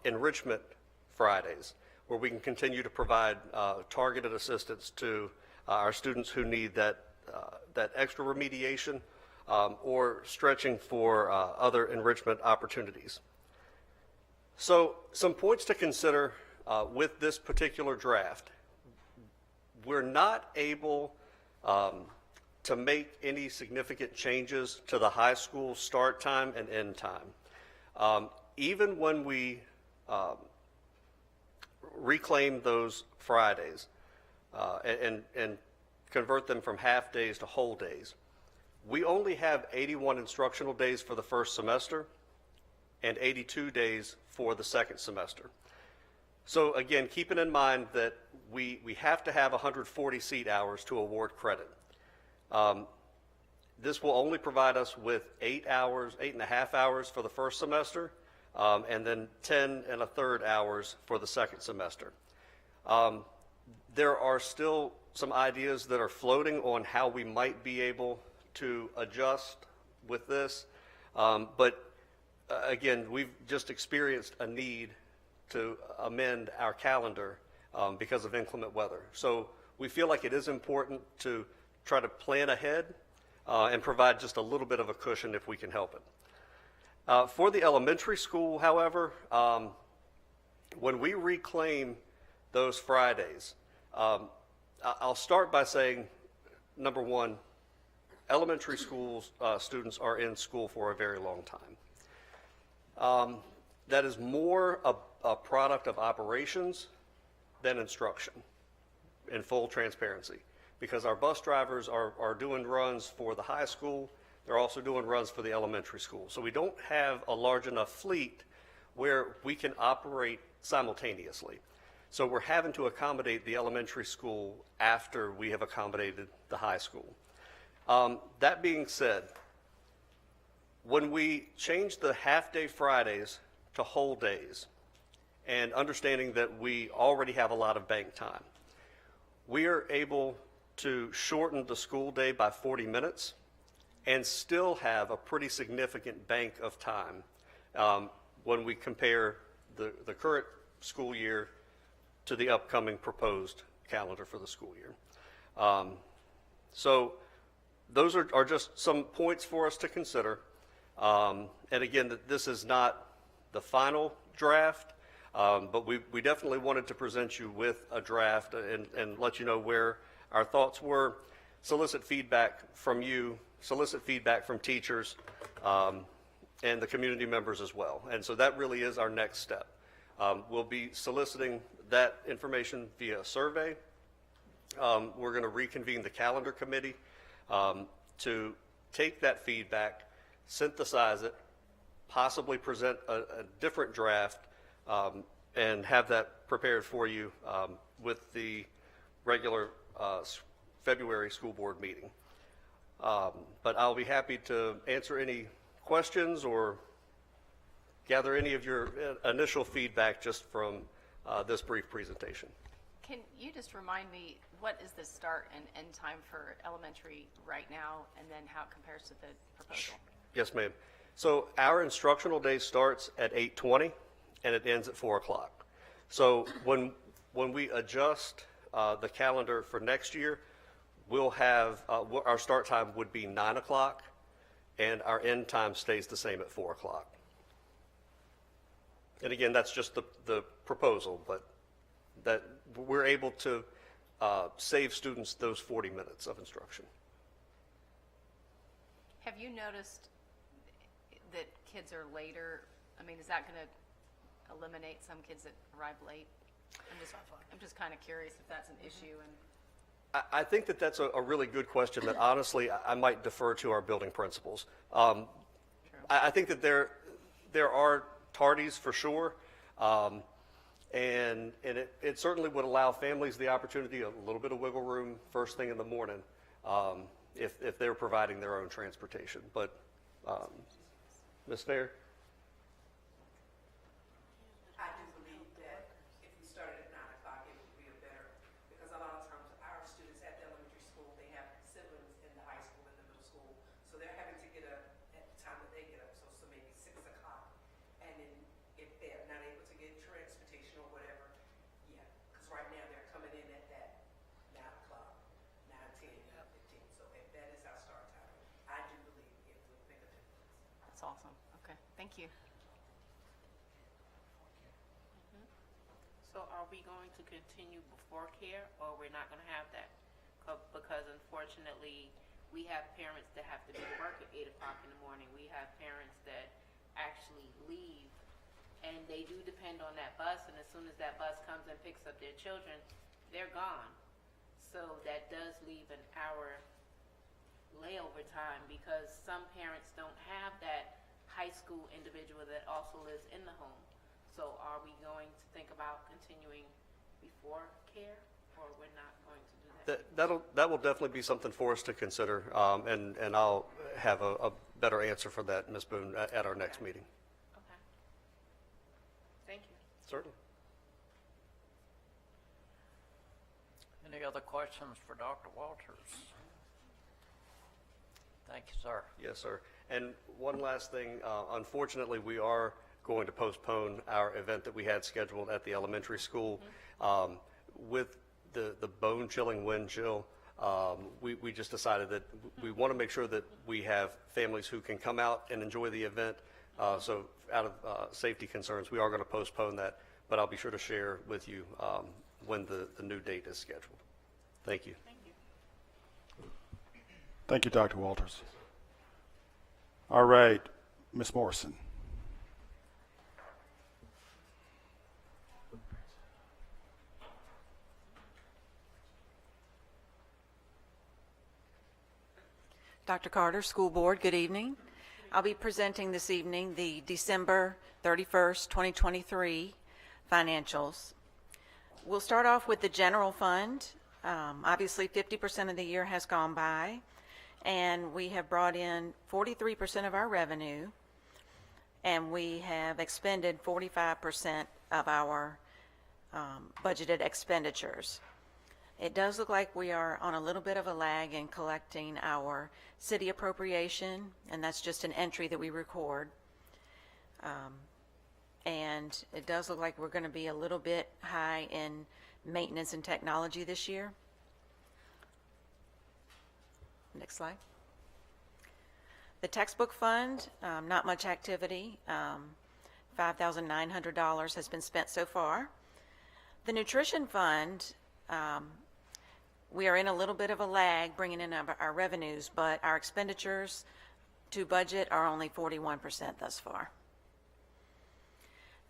Enrichment Fridays, where we can continue to provide targeted assistance to our students who need that extra remediation or stretching for other enrichment opportunities. So some points to consider with this particular draft. We're not able to make any significant changes to the high school start time and end time. Even when we reclaim those Fridays and convert them from half days to whole days, we only have 81 instructional days for the first semester and 82 days for the second semester. So again, keeping in mind that we have to have 140 seat hours to award credit. This will only provide us with 8.5 hours for the first semester, and then 10 1/3 hours for the second semester. There are still some ideas that are floating on how we might be able to adjust with this, but again, we've just experienced a need to amend our calendar because of inclement weather. So we feel like it is important to try to plan ahead and provide just a little bit of a cushion if we can help it. For the elementary school, however, when we reclaim those Fridays, I'll start by saying, number one, elementary school students are in school for a very long time. That is more a product of operations than instruction, in full transparency, because our bus drivers are doing runs for the high school. They're also doing runs for the elementary school. So we don't have a large enough fleet where we can operate simultaneously. So we're having to accommodate the elementary school after we have accommodated the high school. That being said, when we change the half-day Fridays to whole days, and understanding that we already have a lot of bank time, we are able to shorten the school day by 40 minutes and still have a pretty significant bank of time when we compare the current school year to the upcoming proposed calendar for the school year. So those are just some points for us to consider. And again, this is not the final draft. But we definitely wanted to present you with a draft and let you know where our thoughts were, solicit feedback from you, solicit feedback from teachers, and the community members as well. And so that really is our next step. We'll be soliciting that information via survey. We're going to reconvene the calendar committee to take that feedback, synthesize it, possibly present a different draft, and have that prepared for you with the regular February school board meeting. But I'll be happy to answer any questions or gather any of your initial feedback just from this brief presentation. Can you just remind me, what is the start and end time for elementary right now, and then how it compares to the proposal? Yes, ma'am. So our instructional day starts at 8:20 and it ends at 4 o'clock. So when we adjust the calendar for next year, we'll have our start time would be 9 o'clock and our end time stays the same at 4 o'clock. And again, that's just the proposal, but that we're able to save students those 40 minutes of instruction. Have you noticed that kids are later? I mean, is that going to eliminate some kids that arrive late? I'm just kind of curious if that's an issue. And I think that that's a really good question that honestly I might defer to our building principals. I think that there are tardies for sure, and it certainly would allow families the opportunity, a little bit of wiggle room first thing in the morning, if they're providing their own transportation. But Ms. Fair? I do believe that if we started at 9 o'clock, it would be a better, because a lot of times our students at the elementary school, they have siblings in the high school and the middle school, so they're having to get up at the time that they get up, so maybe 6 o'clock. And then if they're not able to get transportation or whatever, yeah, because right now they're coming in at that 9 o'clock, 9, 10, 15. So if that is our start time, I do believe it would make a difference. that's awesome. Okay, thank you. So are we going to continue before care, or we're not going to have that? Because unfortunately, we have parents that have to be to work at 8 o'clock in the morning. We have parents that actually leave, and they do depend on that bus, and as soon as that bus comes and picks up their children, they're gone. So that does leave an hour layover time, because some parents don't have that high school individual that also lives in the home. So are we going to think about continuing before care, or we're not going to do that? That will definitely be something for us to consider, and I'll have a better answer for that, Ms. Boone, at our next meeting. Okay. Thank you. Certainly. Any other questions for Dr. Walters? Thank you, sir. Yes, sir. And one last thing, unfortunately, we are going to postpone our event that we had scheduled at the elementary school. With the bone-chilling wind chill, we just decided that we want to make sure that we have families who can come out and enjoy the event. So out of safety concerns, we are going to postpone that, but I'll be sure to share with you when the new date is scheduled. Thank you. Thank you. Thank you, Dr. Walters. All right, Ms. Morrison. Dr. Carter, School Board, good evening. I'll be presenting this evening the December 31st, 2023 financials. We'll start off with the general fund. Obviously, 50% of the year has gone by, and we have brought in 43% of our revenue, and we have expended 45% of our budgeted expenditures. It does look like we are on a little bit of a lag in collecting our city appropriation, and that's just an entry that we record. And it does look like we're going to be a little bit high in maintenance and technology this year. Next slide. The textbook fund, not much activity. $5,900 has been spent so far. The nutrition fund, we are in a little bit of a lag bringing in our revenues, but our expenditures to budget are only 41% thus far.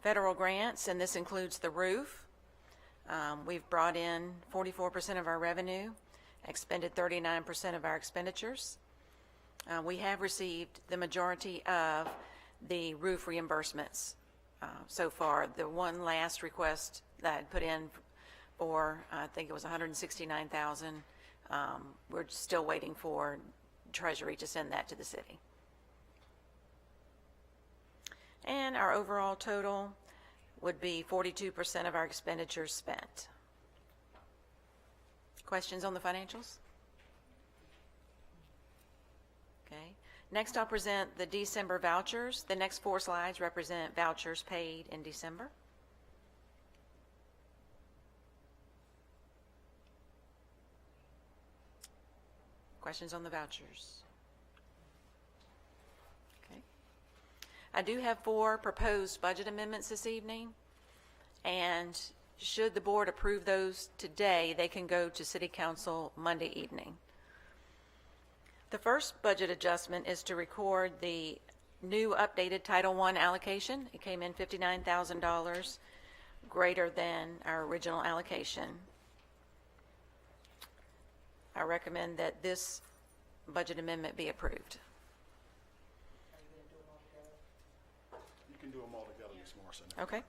Federal grants, and this includes the roof. We've brought in 44% of our revenue, expended 39% of our expenditures. We have received the majority of the roof reimbursements so far. The one last request that I put in for, I think it was $169,000. We're still waiting for Treasury to send that to the city. And our overall total would be 42% of our expenditures spent. Questions on the financials? Okay. Next, I'll present the December vouchers. The next 4 slides represent vouchers paid in December. Questions on the vouchers? Okay. I do have 4 proposed budget amendments this evening, and should the board approve those today, they can go to City Council Monday evening. The first budget adjustment is to record the new updated Title I allocation. It came in $59,000 greater than our original allocation. I recommend that this budget amendment be approved. You can do them all together, Ms. Morrison. Okay.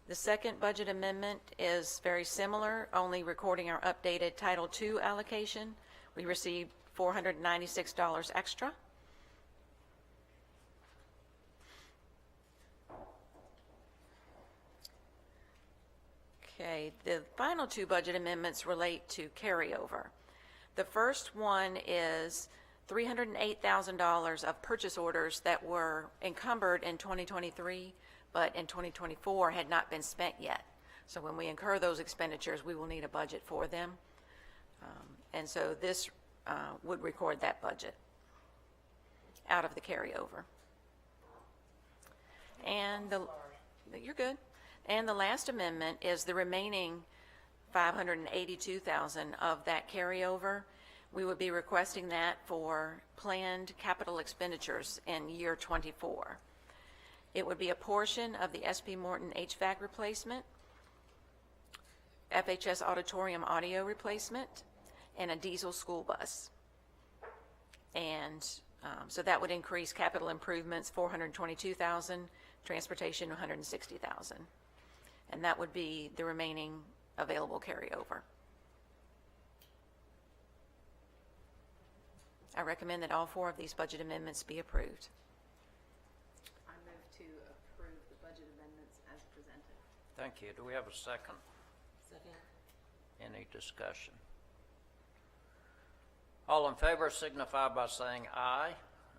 The second budget amendment is very similar, only recording our updated Title II allocation. We received $496 extra. Okay, the final 2 budget amendments relate to carryover. The first one is $308,000 of purchase orders that were encumbered in 2023, but in 2024 had not been spent yet. So when we incur those expenditures, we will need a budget for them. And so this would record that budget out of the carryover. And you're good. And the last amendment is the remaining $582,000 of that carryover. We would be requesting that for planned capital expenditures in year 24. It would be a portion of the SP Morton HVAC replacement, FHS auditorium audio replacement, and a diesel school bus. And so that would increase capital improvements $422,000, transportation $160,000. And that would be the remaining available carryover. I recommend that all 4 of these budget amendments be approved. I move to approve the budget amendments as presented. Thank you. Do we have a second? Second. Any discussion? All in favor signify by saying aye.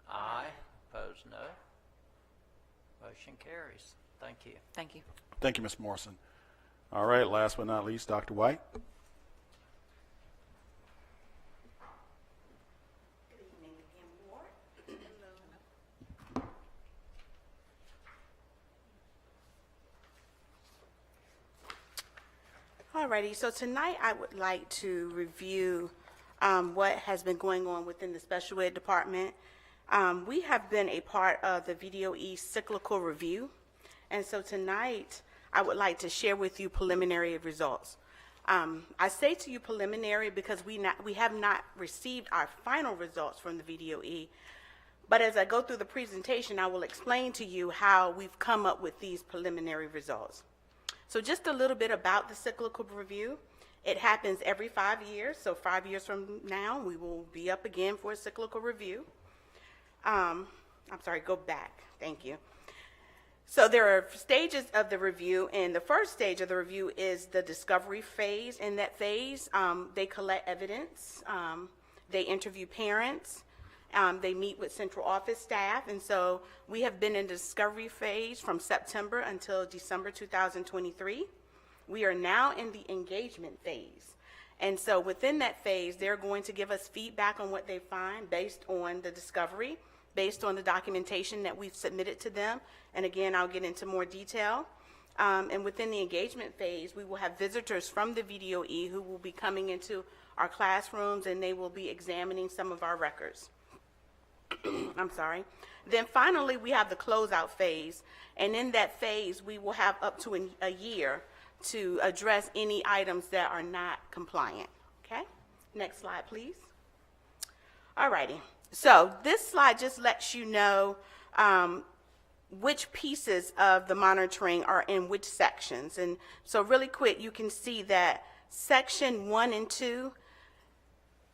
Aye. Opposed, no. Motion carries. Thank you. Thank you. Thank you, Ms. Morrison. All right, last but not least, Dr. White. Good evening again, Ward. Hello. Alrighty, so tonight I would like to review what has been going on within the special ed department. We have been a part of the VDOE cyclical review, and so tonight I would like to share with you preliminary results. I say to you preliminary because we have not received our final results from the VDOE, but as I go through the presentation, I will explain to you how we've come up with these preliminary results. So just a little bit about the cyclical review. It happens every 5 years, so 5 years from now, we will be up again for a cyclical review. I'm sorry, go back, thank you. So there are stages of the review, and the first stage of the review is the discovery phase. In that phase, they collect evidence, they interview parents, they meet with central office staff, and so we have been in the discovery phase from September until December 2023. We are now in the engagement phase. And so within that phase, they're going to give us feedback on what they find based on the discovery. based on the documentation that we've submitted to them. And again, I'll get into more detail. And within the engagement phase, we will have visitors from the VDOE who will be coming into our classrooms, and they will be examining some of our records. I'm sorry. Then finally, we have the closeout phase. And in that phase, we will have up to a year to address any items that are not compliant. Okay? Next slide, please. All righty. So this slide just lets you know which pieces of the monitoring are in which sections. And so really quick, you can see that section 1 and 2,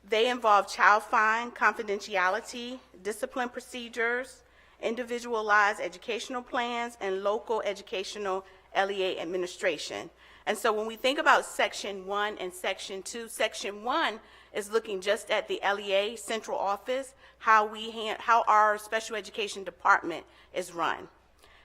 they involve child fine, confidentiality, discipline procedures, individualized educational plans, and local educational LEA administration. And so when we think about section 1 and section 2, section 1 is looking just at the LEA central office, how our special education department is run.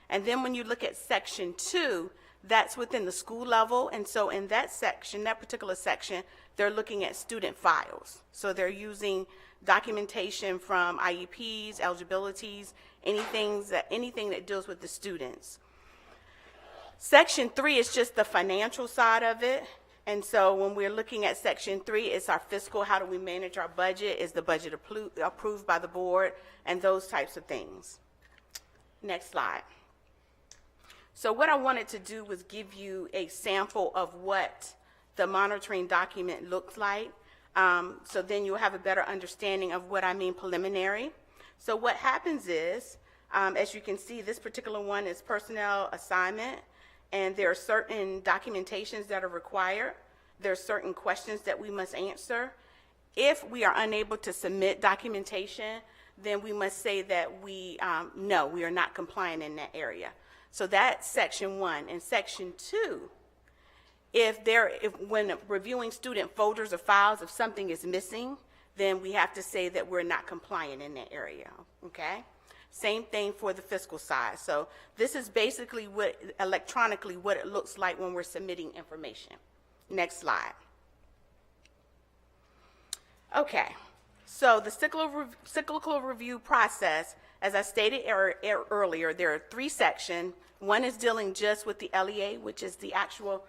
And then when you look at section 2, that's within the school level. And so in that section, that particular section, they're looking at student files. So they're using documentation from IEPs, eligibilities, anything that deals with the students. Section 3 is just the financial side of it. And so when we're looking at section 3, it's our fiscal, how do we manage our budget, is the budget approved by the board, and those types of things. Next slide. So what I wanted to do was give you a sample of what the monitoring document looks like. So then you'll have a better understanding of what I mean preliminary. So what happens is, as you can see, this particular one is personnel assignment, and there are certain documentations that are required. There are certain questions that we must answer. If we are unable to submit documentation, then we must say that no, we are not compliant in that area. So that's section 1. And section 2, when reviewing student folders or files, if something is missing, then we have to say that we're not compliant in that area, okay? Same thing for the fiscal side. So this is basically electronically what it looks like when we're submitting information. Next slide. Okay, so the cyclical review process, as I stated earlier, there are 3 sections. One is dealing just with the LEA, which is the actual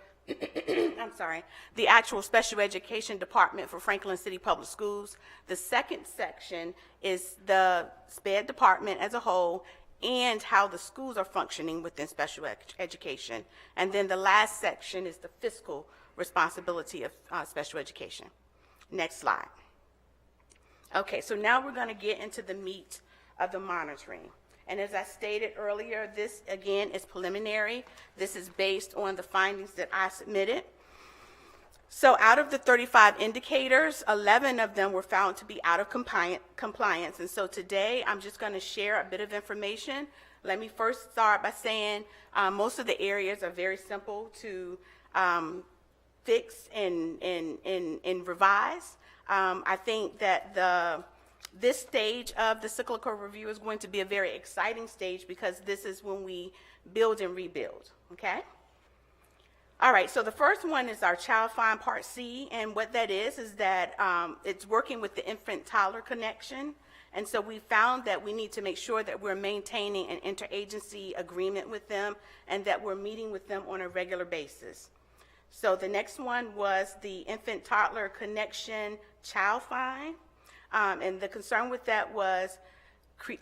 the actual special education department for Franklin City Public Schools. The second section is the SPED department as a whole and how the schools are functioning within special education. And then the last section is the fiscal responsibility of special education. Next slide. Okay, so now we're going to get into the meat of the monitoring. And as I stated earlier, this again is preliminary. This is based on the findings that I submitted. So out of the 35 indicators, 11 of them were found to be out of compliance. And so today I'm just going to share a bit of information. Let me first start by saying most of the areas are very simple to fix and revise. I think that this stage of the cyclical review is going to be a very exciting stage because this is when we build and rebuild, okay? All right, so the first one is our Child Find Part C, and what that is that it's working with the infant-toddler connection, and so we found that we need to make sure that we're maintaining an interagency agreement with them and that we're meeting with them on a regular basis. So the next one was the infant-toddler connection child find. And the concern with that was,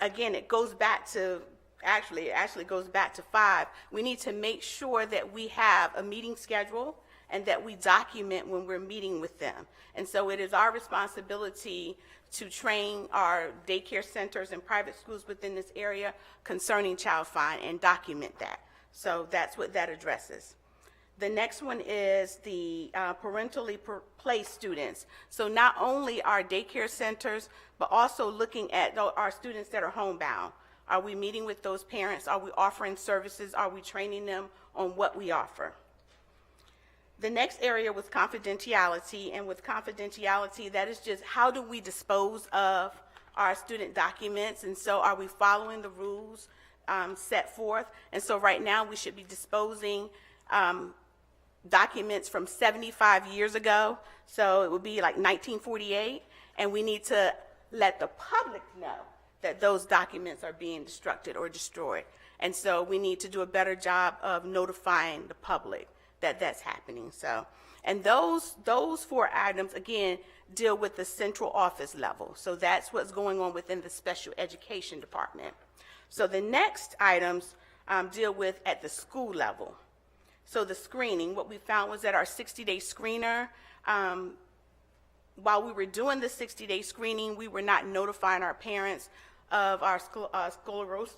again, it goes back to, it actually goes back to 5. We need to make sure that we have a meeting schedule and that we document when we're meeting with them. And so it is our responsibility to train our daycare centers and private schools within this area concerning child find and document that. So that's what that addresses. The next one is the parentally placed students. So not only our daycare centers, but also looking at our students that are homebound. Are we meeting with those parents? Are we offering services? Are we training them on what we offer? The next area was confidentiality, and with confidentiality, that is just how do we dispose of our student documents, and so are we following the rules set forth? And so right now we should be disposing documents from 75 years ago, so it would be like 1948, and we need to let the public know that those documents are being destructed or destroyed. And so we need to do a better job of notifying the public that that's happening. So, and those 4 items, again, deal with the central office level. So that's what's going on within the special education department. So the next items deal with at the school level. So the screening, what we found was that our 60-day screener, while we were doing the 60-day screening, we were not notifying our parents of our scoliosis,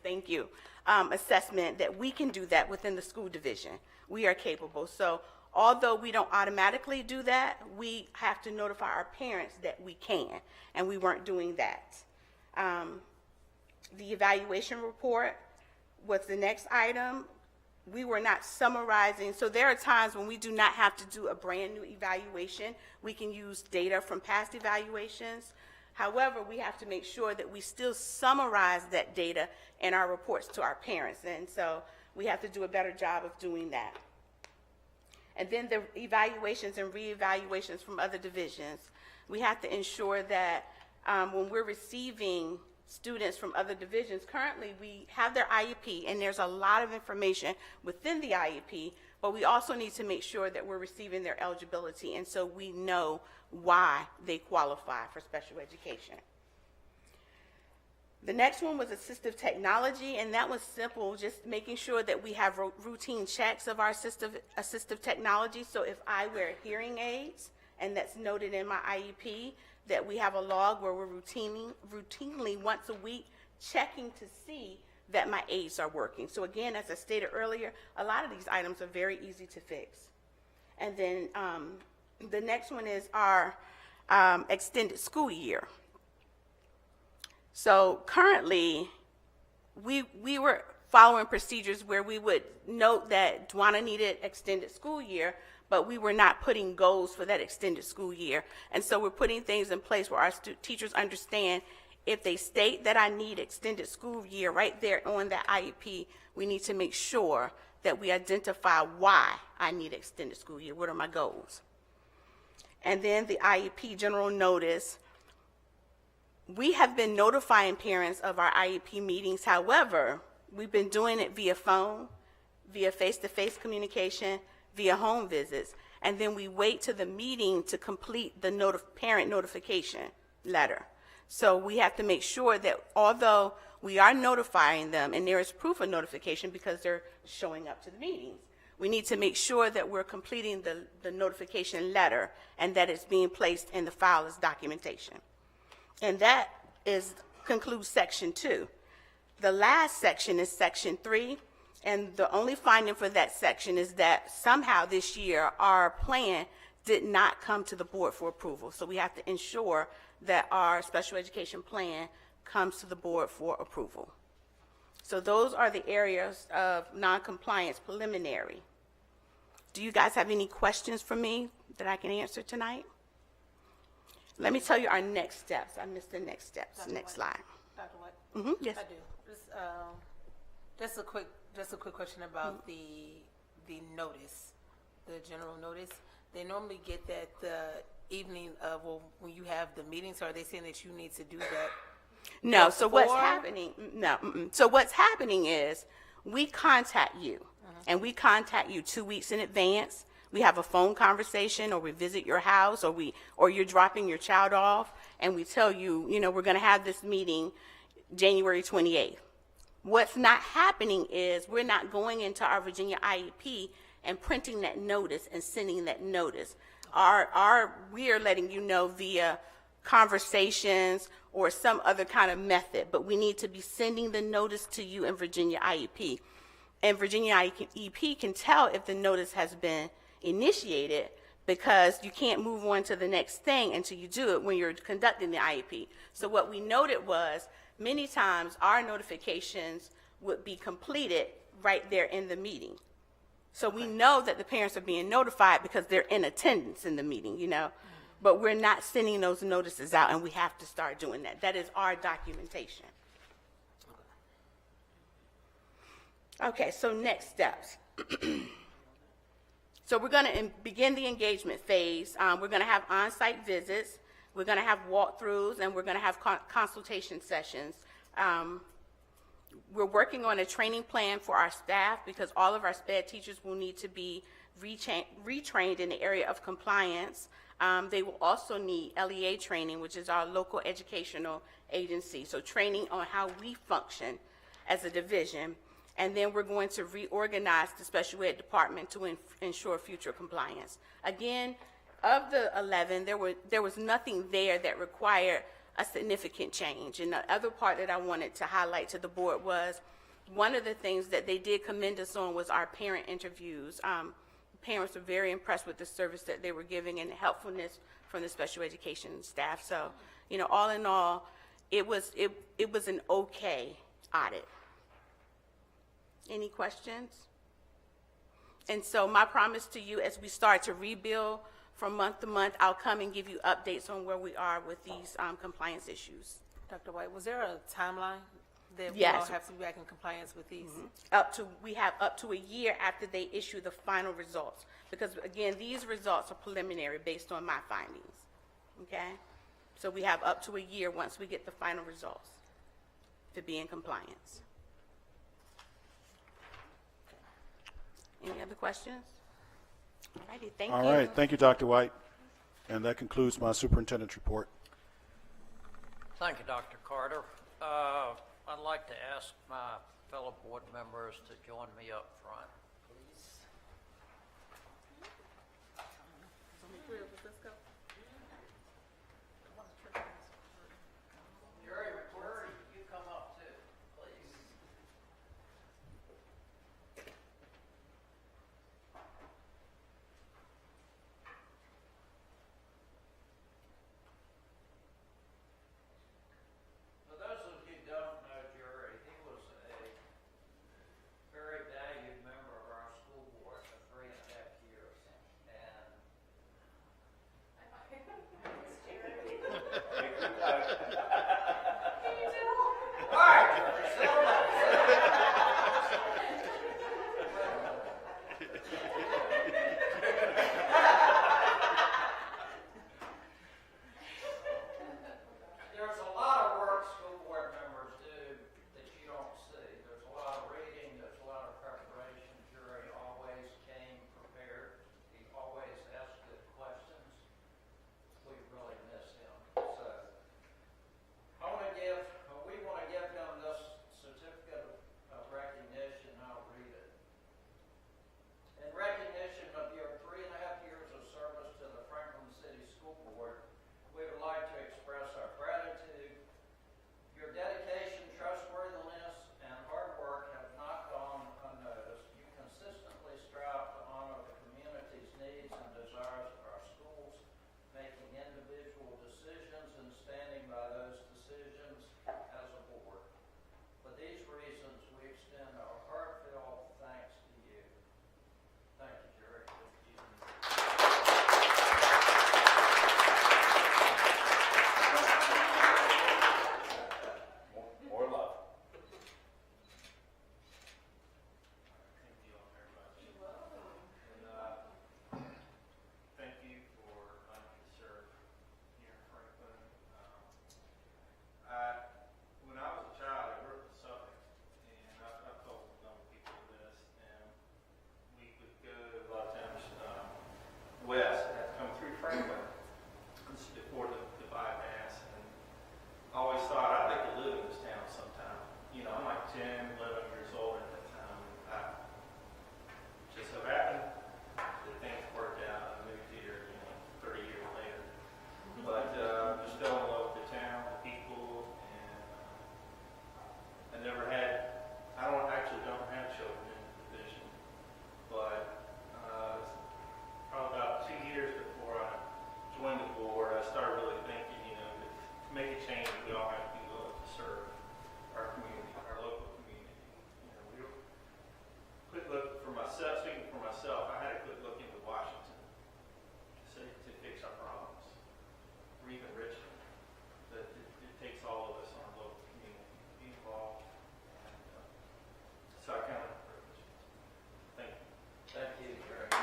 thank you, assessment, that we can do that within the school division. We are capable. So although we don't automatically do that, we have to notify our parents that we can, and we weren't doing that. The evaluation report was the next item. We were not summarizing. So there are times when we do not have to do a brand new evaluation. We can use data from past evaluations. However, we have to make sure that we still summarize that data in our reports to our parents. And so we have to do a better job of doing that. And then the evaluations and reevaluations from other divisions. We have to ensure that when we're receiving students from other divisions, currently we have their IEP, and there's a lot of information within the IEP, but we also need to make sure that we're receiving their eligibility, and so we know why they qualify for special education. The next one was assistive technology, and that was simple, just making sure that we have routine checks of our assistive technology. So if I wear hearing aids, and that's noted in my IEP, that we have a log where we're routinely once a week checking to see that my aids are working. So again, as I stated earlier, a lot of these items are very easy to fix. And then the next one is our extended school year. So currently, we were following procedures where we would note that Dwana needed extended school year, but we were not putting goals for that extended school year. And so we're putting things in place where our teachers understand if they state that I need extended school year right there on that IEP, we need to make sure that we identify why I need extended school year. What are my goals? And then the IEP general notice. We have been notifying parents of our IEP meetings. However, we've been doing it via phone, via face-to-face communication, via home visits, and then we wait to the meeting to complete the parent notification letter. So we have to make sure that although we are notifying them, and there is proof of notification because they're showing up to the meetings, we need to make sure that we're completing the notification letter and that it's being placed in the file as documentation. And that concludes section 2. The last section is section 3, and the only finding for that section is that somehow this year our plan did not come to the board for approval. So we have to ensure that our special education plan comes to the board for approval. So those are the areas of non-compliance preliminary. Do you guys have any questions for me that I can answer tonight? Let me tell you our next steps. I missed the next steps. Dr. Next White. slide. Dr. White? Mm-hmm. Yes. I do. Just a quick question about the notice, the general notice. They normally get that the evening of when you have the meeting. So are they saying that you need to do that? No. So what's happening? No. So what's happening is we contact you, and we contact you 2 weeks in advance. We have a phone conversation, or we visit your house, or you're dropping your child off, and we tell you, we're going to have this meeting January 28th. What's not happening is we're not going into our Virginia IEP and printing that notice and sending that notice. We are letting you know via conversations or some other kind of method, but we need to be sending the notice to you in Virginia IEP. And Virginia IEP can tell if the notice has been initiated, because you can't move on to the next thing until you do it when you're conducting the IEP. So what we noted was many times our notifications would be completed right there in the meeting. So we know that the parents are being notified because they're in attendance in the meeting, but we're not sending those notices out, and we have to start doing that. That is our documentation. Okay, so next steps. So we're going to begin the engagement phase. We're going to have on-site visits We're going to have walkthroughs, and we're going to have consultation sessions. We're working on a training plan for our staff because all of our SPED teachers will need to be retrained in the area of compliance. They will also need LEA training, which is our local educational agency, so training on how we function as a division. And then we're going to reorganize the special ed department to ensure future compliance. Again, of the 11, there was nothing there that required a significant change. And the other part that I wanted to highlight to the board was one of the things that they did commend us on was our parent interviews. Parents were very impressed with the service that they were giving and the helpfulness from the special education staff. So, you know, all in all, it was an okay audit. Any questions? And so my promise to you, as we start to rebuild from month to month, I'll come and give you updates on where we are with these compliance issues. Dr. White, was there a timeline that we Yes. all have to be back in compliance with these? We have up to a year after they issue the final results. Because again, these results are preliminary based on my findings, okay? So we have up to a year once we get the final results to be in compliance. Any other questions? All righty, thank you. All right, thank you, Dr. White. And that concludes my superintendent's report. Thank you, Dr. Carter. I'd like to ask my fellow board members to join me up front, please. Jerry McQuarrie, you come up too, please. For those of you who don't know Jerry, he was a very valued member of our school board for 3.5 years. And all right, Jerry, settle down. There's a lot of work school board members do that you don't see. There's a lot of reading, there's a lot of preparation. Jerry always came prepared. He always asked good questions. We really miss him. So we want to give him this certificate of recognition. I'll read it. In recognition of your 3.5 years of service to the Franklin City School Board, we would like to express our gratitude. Your dedication, trustworthiness, and hard work have not gone unnoticed. You consistently strive to honor the community's needs and desires of our schools, making individual decisions and standing by those decisions as a board. For these reasons, we extend our heartfelt thanks to you. Thank you, Jerry. More love. Thank you for allowing me to serve here in Franklin. When I was a child, I grew up in Suffolk, and I've told a number of people this, and we would go a lot of times west, had to come through Franklin before the bypass, and I always thought I'd like to live in this town sometime. You know, I'm like 10, 11 years old at that time. Just so happened that things worked out. I moved here, 30 years later. But just fell in love with the town, the people, and I don't have children in the division, but probably about 2 years before I joined the board, I started really thinking, to make a change, we all have to be willing to serve our community, our local community. We were quick look for myself, speaking for myself, I had a quick look into Washington to fix our problems, or even Richmond. But it takes all of us in our local community to be involved. And, so I count it a privilege. Thank you. Thank you, Jerry.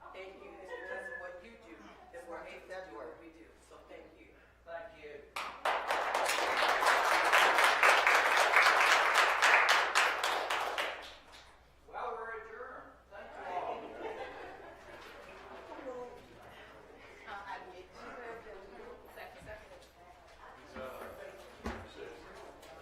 Thank you.